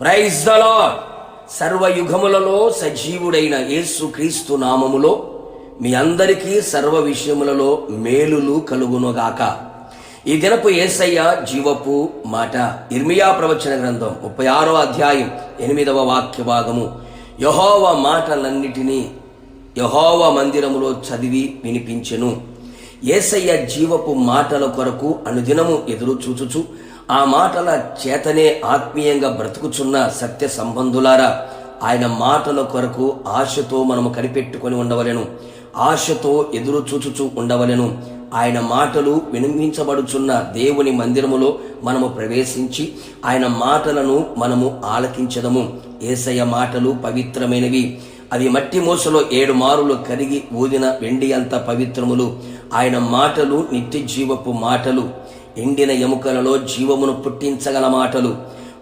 Praise the lord. సర్వయుగములలో సజీవుడైన యేసు క్రీస్తు నామములో మీ అందరికీ సర్వ విషయములలో మేలులు కలుగునుగాక. ఈ దినపు యేసయ్య జీవపు మాట ఇర్మియా ప్రవచన గ్రంథం 36వ అధ్యాయం 8వ వాక్య భాగము. యెహోవా మాటలన్నిటినీ యెహోవా మందిరములో చదివి వినిపించెను. యేసయ్య జీవపు మాటల కొరకు అనుదినము ఎదురు చూచుచు ఆ మాటల చేతనే ఆత్మీయంగా బ్రతుకుచున్న సత్య సంబంధులారా, ఆయన మాటల కొరకు ఆశతో మనము కనిపెట్టుకొని ఉండవలెను, ఆశతో ఎదురు చూచుచు ఉండవలెను. ఆయన మాటలు వినిపించబడుచున్న దేవుని మందిరములో మనము ప్రవేశించి ఆయన మాటలను మనము ఆలకించదము. యేసయ్య మాటలు పవిత్రమైనవి. అవి మట్టి మూసలో 7 మారులు కరిగి ఊదిన వెండి అంత పవిత్రములు. ఆయన మాటలు నిత్య జీవపు మాటలు, ఎండిన ఎముకలలో జీవమును పుట్టించగల మాటలు,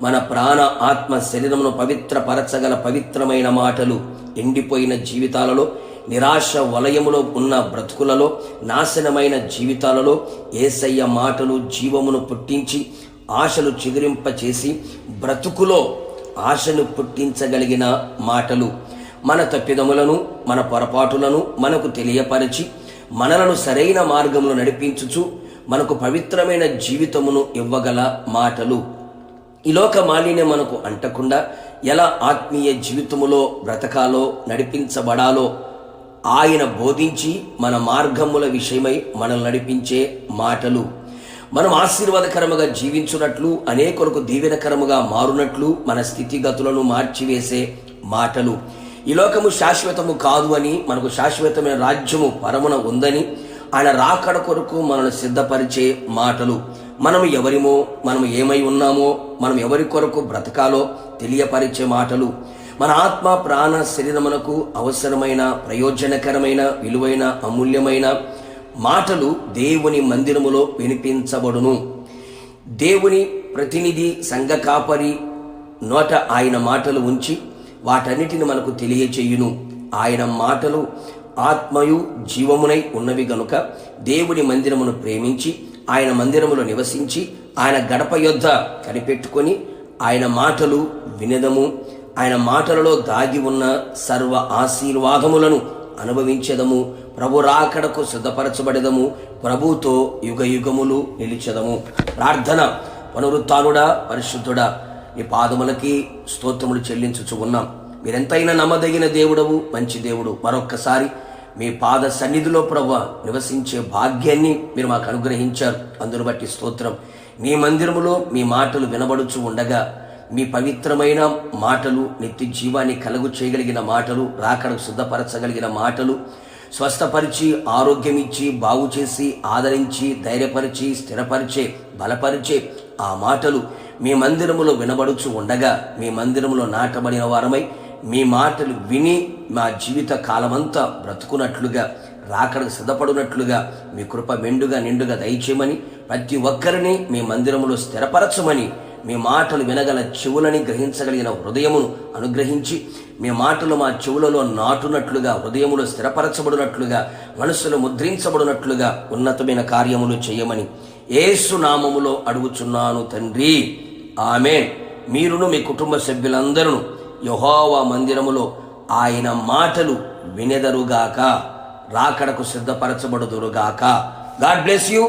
మన ప్రాణ ఆత్మ శరీరమును పవిత్రపరచగల పవిత్రమైన మాటలు. ఎండిపోయిన జీవితాలలో, నిరాశ వలయములో ఉన్న బ్రతుకులలో, నాశనమైన జీవితాలలో యేసయ్య మాటలు జీవమును పుట్టించి ఆశలు చిగురింపచేసి బ్రతుకులో ఆశను పుట్టించగలిగిన మాటలు. మన తప్పిదములను, మన పొరపాటులను మనకు తెలియపరిచి మనలను సరైన మార్గంలో నడిపించుచు మనకు పవిత్రమైన జీవితమును ఇవ్వగల మాటలు. ఈ లోక మాలిన్యం మనకు అంటకుండా ఎలా ఆత్మీయ జీవితములో బ్రతకాలో, నడిపించబడాలో ఆయన బోధించి మన మార్గముల విషయమై మనల్ని నడిపించే మాటలు. మనం ఆశీర్వాదకరముగా జీవించున్నట్లు, అనేకులకు దీవెనకరముగా మారునట్లు మన స్థితిగతులను మార్చివేసే మాటలు. ఈ లోకము శాశ్వతము కాదు అని, మనకు శాశ్వతమైన రాజ్యము పరమున ఉందని, ఆయన రాకడ కొరకు మనల్ని సిద్ధపరిచే మాటలు. మనం ఎవరిమో, మనం ఏమై ఉన్నామో, మనం ఎవరి కొరకు బ్రతకాలో తెలియపరిచే మాటలు. మన ఆత్మ ప్రాణ శరీరమునకు అవసరమైన, ప్రయోజనకరమైన, విలువైన, అమూల్యమైన మాటలు దేవుని మందిరములో వినిపించబడును. దేవుని ప్రతినిధి, సంఘ కాపరి నోట ఆయన మాటలు ఉంచి వాటన్నిటిని మనకు తెలియచేయును. ఆయన మాటలు ఆత్మయు జీవమునై ఉన్నవి గనుక దేవుని మందిరమును ప్రేమించి ఆయన మందిరములో నివసించి ఆయన గడప యొద్ద కనిపెట్టుకొని ఆయన మాటలు వినదము. ఆయన మాటలలో దాగి ఉన్న సర్వ ఆశీర్వాదములను అనుభవించదము. ప్రభు రాకడకు సిద్ధపరచబడదము. ప్రభుతో యుగ యుగములు నిలిచెదము. ప్రార్థన. పునరుత్థానుడా, పరిశుద్ధుడా, నీ పాదములకి స్తోత్రములు చెల్లించుచు ఉన్నాం. మీరెంతైనా నమ్మదగిన దేవుడవు, మంచి దేవుడు. మరొక్కసారి మీ పాద సన్నిధిలో ప్రభువా నివసించే భాగ్యాన్ని మీరు మాకు అనుగ్రహించారు. అందును బట్టి స్తోత్రం. మీ మందిరములో మీ మాటలు వినబడుచు ఉండగా మీ పవిత్రమైన మాటలు, నిత్య జీవాన్ని కలుగు చేయగలిగిన మాటలు, రాకడకు సిద్ధపరచగలిగిన మాటలు, స్వస్థపరిచి ఆరోగ్యమిచ్చి బాగు చేసి ఆదరించి ధైర్యపరిచి స్థిరపరిచే బలపరిచే ఆ మాటలు మీ మందిరములో వినబడుచు ఉండగా మీ మందిరములో నాటబడిన వారమై మీ మాటలు విని మా జీవిత కాలమంతా బ్రతుకున్నట్లుగా, రాకడకు సిద్ధపడినట్లుగా మీ కృప మెండుగా నిండుగా దయచేయమని, ప్రతి ఒక్కరిని మీ మందిరములో స్థిరపరచమని, మీ మాటలు వినగల చెవులని గ్రహించగలిగిన హృదయమును అనుగ్రహించి మీ మాటలు మా చెవులలో నాటునట్లుగా, హృదయములో స్థిరపరచబడినట్లుగా, మనస్సులో ముద్రించబడినట్లుగా ఉన్నతమైన కార్యములు చేయమని యేసు నామములో అడుగుచున్నాను తండ్రి. ఆమేన్. మీరును మీ కుటుంబ సభ్యులందరూ యెహోవా మందిరములో ఆయన మాటలు వినెదరుగాక, రాకడకు సిద్ధపరచబడుదురుగాక. God bless you.